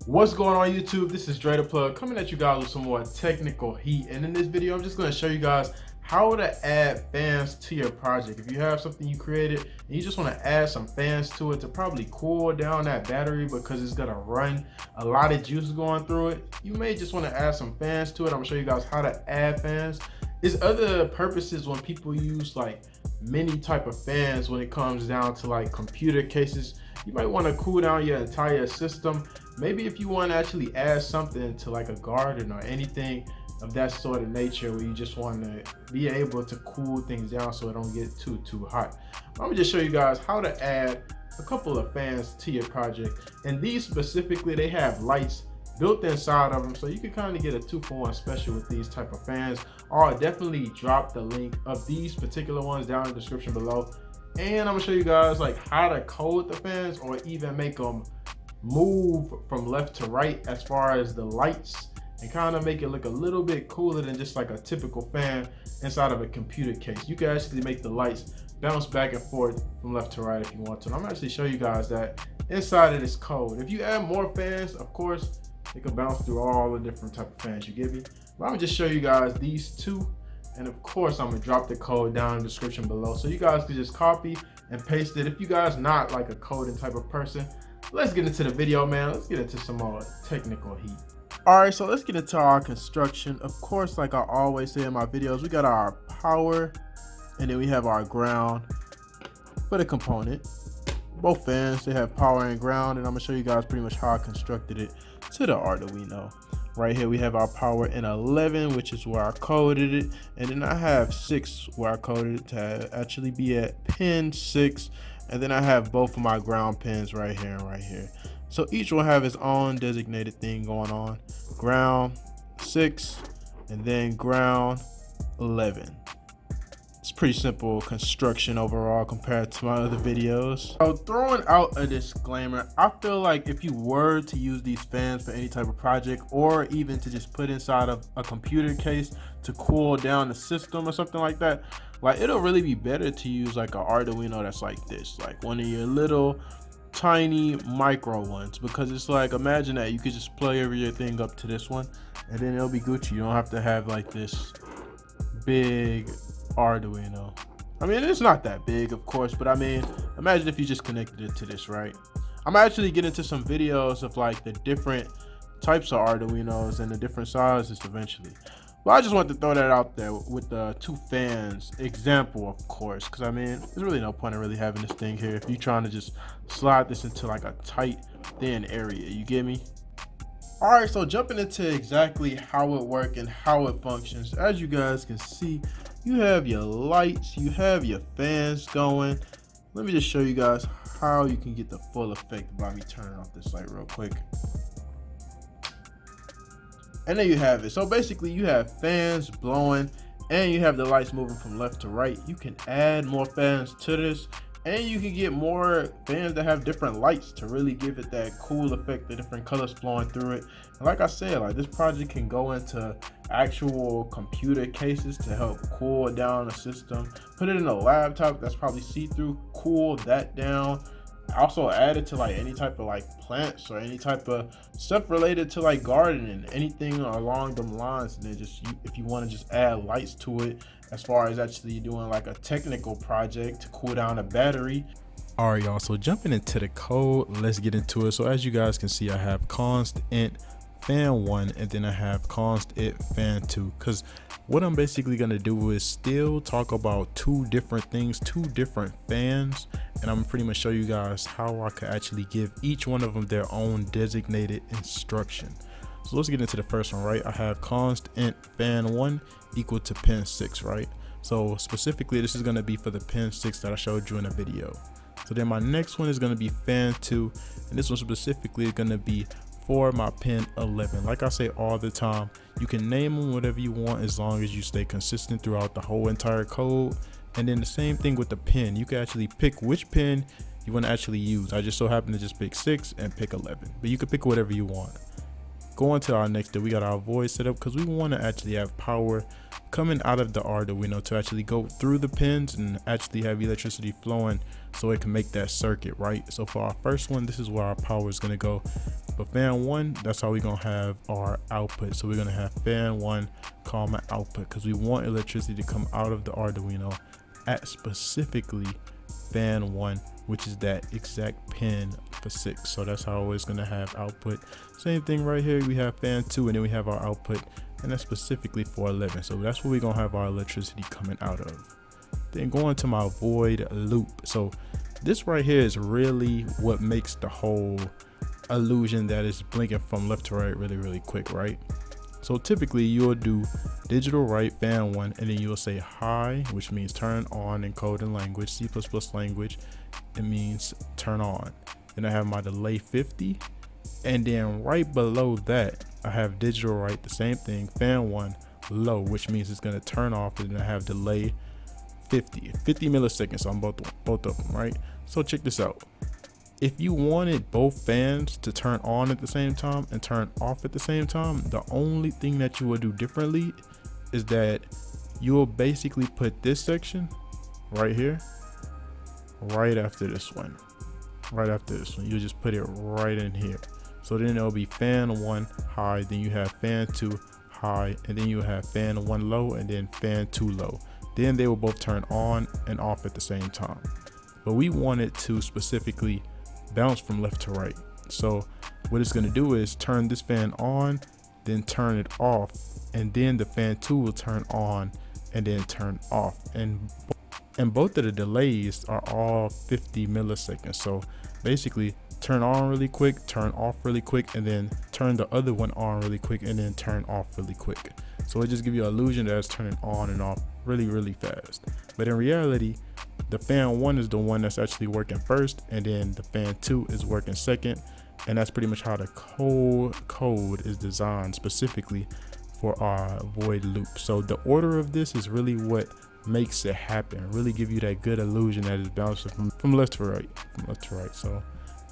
What's going on YouTube? This is Dretheplug coming at you guys with some more technical heat, and in this video I'm just going to show you guys how to add fans to your project. If you have something you created and you just want to add some fans to it to probably cool down that battery because it's going to run a lot of juice going through it, you may just want to add some fans to it. I'm going to show you guys how to add fans. There's other purposes when people use like many type of fans when it comes down to like computer cases. You might want to cool down your entire system. Maybe if you want to actually add something to like a garden or anything of that sort of nature where you just want to be able to cool things down so it don't get too hot. I'm gonna just show you guys how to add a couple of fans to your project, and these specifically, they have lights built inside of them, so you can kind of get a 2-for-1 special with these type of fans. I'll definitely drop the link of these particular ones down in the description below, and I'm gonna show you guys like how to code the fans or even make them move from left to right as far as the lights, and kind of make it look a little bit cooler than just like a typical fan inside of a computer case. You can actually make the lights bounce back and forth from left to right if you want to. And I'm actually show you guys that inside of this code. If you add more fans, of course, it can bounce through all the different type of fans you give me. But I'm gonna just show you guys these two, and of course I'm gonna drop the code down in the description below so you guys can just copy and paste it. If you guys not like a coding type of person, let's get into the video, man. Let's get into some more technical heat. All right, so let's get into our construction. Of course, like I always say in my videos, we got our power and then we have our ground for the component. Both fans, they have power and ground, and I'm gonna show you guys pretty much how I constructed it to the Arduino. Right here we have our power in 11, which is where I coded it, and then I have 6 where I coded it to actually be at pin 6, and then I have both of my ground pins right here and right here. So each one have its own designated thing going on. Ground 6 and then ground 11. It's pretty simple construction overall compared to my other videos. So throwing out a disclaimer, I feel like if you were to use these fans for any type of project, or even to just put inside of a computer case to cool down the system or something like that, like it'll really be better to use like an Arduino that's like this, like one of your little tiny micro ones, because it's like, imagine that you could just plug your thing up to this one and then it'll be Gucci. You don't have to have like this big Arduino. I mean, it's not that big, of course, but I mean, imagine if you just connected it to this, right? I'm actually getting into some videos of like the different types of Arduinos and the different sizes eventually. Well, I just wanted to throw that out there with the 2 fans example, of course, because I mean, there's really no point in really having this thing here if you're trying to just slide this into like a tight, thin area. You get me? All right, so jumping into exactly how it works and how it functions. As you guys can see, you have your lights, you have your fans going. Let me just show you guys how you can get the full effect by me turning off this light real quick. And there you have it. So basically you have fans blowing and you have the lights moving from left to right. You can add more fans to this, and you can get more fans that have different lights to really give it that cool effect, the different colors flowing through it. And like I said, like this project can go into actual computer cases to help cool down the system. Put it in a laptop that's probably see-through, cool that down. Also add it to like any type of like plants or any type of stuff related to like gardening, anything along them lines. And then just if you want to just add lights to it as far as actually doing like a technical project to cool down a battery. All right, y'all, so jumping into the code, let's get into it. So as you guys can see, I have const int fan1 and then I have const int fan2, because what I'm basically going to do is still talk about 2 different things, 2 different fans, and I'm pretty much show you guys how I could actually give each one of them their own designated instruction. So let's get into the first one, right? I have const int fan1 equal to pin 6, right? So specifically this is going to be for the pin 6 that I showed you in the video. So then my next one is going to be fan2, and this one specifically is going to be for my pin 11. Like I say all the time, you can name them whatever you want as long as you stay consistent throughout the whole entire code. And then the same thing with the pin, you can actually pick which pin you want to actually use. I just so happen to just pick 6 and pick 11, but you can pick whatever you want. Going to our next step, we got our void set up because we want to actually have power coming out of the Arduino to actually go through the pins and actually have electricity flowing so it can make that circuit, right? So for our first one, this is where our power is going to go But Fan1, that's how we're gonna have our output. So we're gonna have Fan1, comma output, because we want electricity to come out of the Arduino at specifically Fan1, which is that exact pin for 6. So that's how it's gonna have output. Same thing right here, we have Fan2, and then we have our output, and that's specifically for 11. So that's where we're gonna have our electricity coming out of. Then going to my void loop. So this right here is really what makes the whole illusion that is blinking from left to right really quick, right? So typically you'll do digitalWrite Fan1, and then you'll say high, which means turn on in code and language, C++ language, it means turn on. Then I have my delay 50, and then right below that I have digitalWrite, the same thing, Fan1 low, which means it's going to turn off, and then I have delay 50 milliseconds on both of them, right? So check this out. If you wanted both fans to turn on at the same time and turn off at the same time, the only thing that you will do differently is that you will basically put this section right here right after this one. You'll just put it right in here. So then it'll be Fan1 high, then you have Fan2 high, and then you have Fan1 low, and then Fan2 low. Then they will both turn on and off at the same time. But we want it to specifically bounce from left to right. So what it's going to do is turn this fan on, then turn it off, and then the Fan2 will turn on and then turn off. And both of the delays are all 50 milliseconds. So basically turn on really quick, turn off really quick, and then turn the other one on really quick, and then turn off really quick. So it just gives you an illusion that it's turning on and off really fast. But in reality, the Fan1 is the one that's actually working first, and then the Fan2 is working second. And that's pretty much how the code is designed specifically for our void loop. So the order of this is really what makes it happen, really give you that good illusion that it's bouncing from left to right, So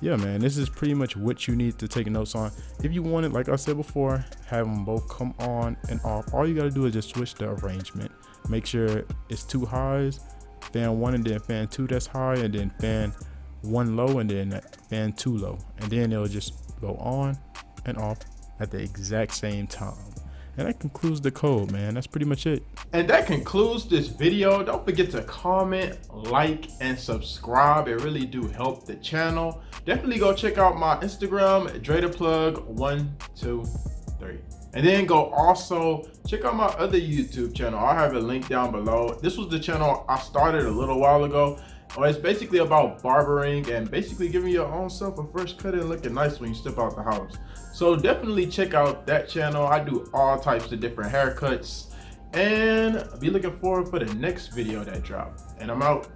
yeah, man, this is pretty much what you need to take notes on. If you want it, like I said before, have them both come on and off. All you got to do is just switch the arrangement. Make sure it's 2 highs, Fan1 and then Fan2 that's high, and then Fan1 low, and then Fan2 low. And then it'll just go on and off at the exact same time. And that concludes the code, man. That's pretty much it. And that concludes this video. Don't forget to comment, like, and subscribe. It really do help the channel. Definitely go check out my Instagram, Dretheplug123. And then go also check out my other YouTube channel. I'll have a link down below. This was the channel I started a little while ago. It's basically about barbering and basically giving your own self a fresh cut and looking nice when you step out the house. So definitely check out that channel. I do all types of different haircuts, and be looking forward for the next video that drop. And I'm out.